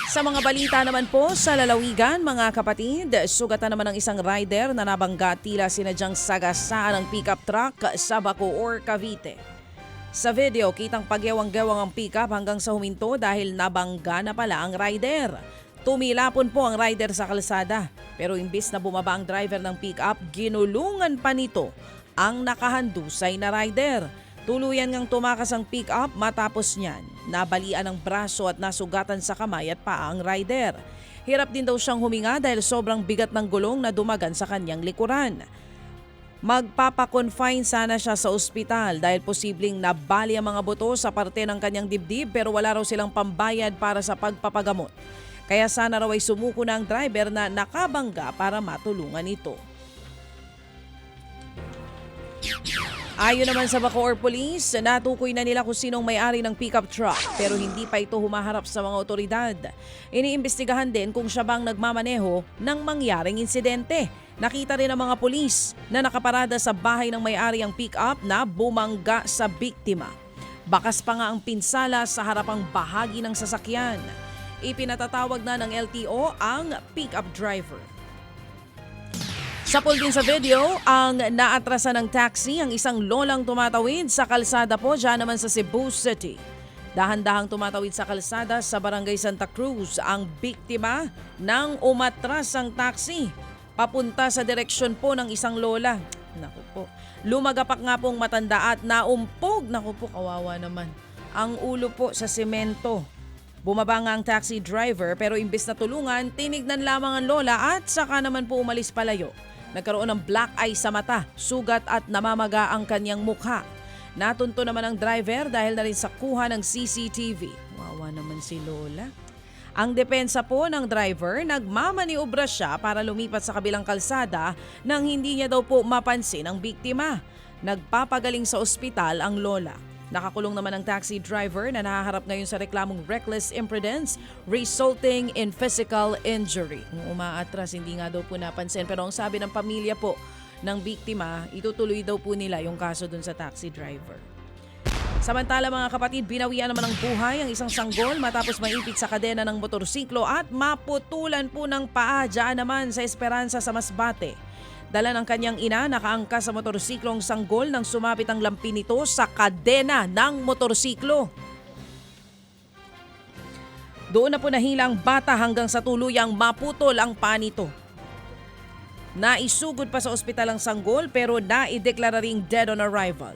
Sa mga balita naman po sa lalawigan, mga kapatid, sugatan naman ng isang rider na nabangga tila sinadyang sagasaan ng pickup truck sa Bacoor, Cavite. Sa video, kitang pagyawang-gewang ang pickup hanggang sa huminto dahil nabangga na pala ang rider. Tumilapon po ang rider sa kalsada, pero imbis na bumaba ang driver ng pickup, ginulungan pa nito ang nakahandusay na rider. Tuluyan ngang tumakas ang pick-up matapos niyan. Nabalian ang braso at nasugatan sa kamay at paa ang rider. Hirap din daw siyang huminga dahil sobrang bigat ng gulong na dumagan sa kanyang likuran. Magpapakonfine sana siya sa ospital dahil posibleng nabali ang mga buto sa parte ng kanyang dibdib pero wala raw silang pambayad para sa pagpapagamot. Kaya sana raw ay sumuko na ang driver na nakabangga para matulungan ito. Ayon naman sa Bacoor Police, natukoy na nila kung sinong may-ari ng pickup truck pero hindi pa ito humaharap sa mga otoridad. Iniimbestigahan din kung siya bang nagmamaneho ng mangyaring insidente. Nakita rin ang mga pulis na nakaparada sa bahay ng may-ari ang pickup na bumangga sa biktima. Bakas pa nga ang pinsala sa harapang bahagi ng sasakyan. Ipinatatawag na ng LTO ang pickup driver. Sapol din sa video, ang naatrasan ng taxi ang isang lolang tumatawid sa kalsada po dyan naman sa Cebu City. Dahan-dahang tumatawid sa kalsada sa Barangay Santa Cruz ang biktima nang umatras ang taxi. Papunta sa direksyon po ng isang lola. Naku po, lumagapak nga pong matanda at naumpog. Naku po, kawawa naman. Ang ulo po sa semento. Bumaba nga ang taxi driver pero imbes na tulungan, tinignan lamang ang lola at saka naman po umalis palayo. Nagkaroon ng black eye sa mata, sugat at namamaga ang kanyang mukha. Natunto naman ang driver dahil na rin sa kuha ng CCTV. Wawa naman si Lola. Ang depensa po ng driver, nagmamaniobra siya para lumipat sa kabilang kalsada nang hindi niya daw po mapansin ang biktima. Nagpapagaling sa ospital ang lola. Nakakulong naman ang taxi driver na nahaharap ngayon sa reklamong reckless imprudence resulting in physical injury. Kung umaatras, hindi nga daw po napansin. Pero ang sabi ng pamilya po ng biktima, itutuloy daw po nila yung kaso dun sa taxi driver. Samantala mga kapatid, binawian naman ng buhay ang isang sanggol matapos maipit sa kadena ng motorsiklo at maputulan po ng paa dyan naman sa Esperanza sa Masbate. Dala ng kanyang ina, nakaangkas sa motorsiklong sanggol nang sumapit ang lampi nito sa kadena ng motorsiklo. Doon na po nahila ang bata hanggang sa tuluyang maputol ang paa nito. Naisugod pa sa ospital ang sanggol pero naideklara ring dead on arrival.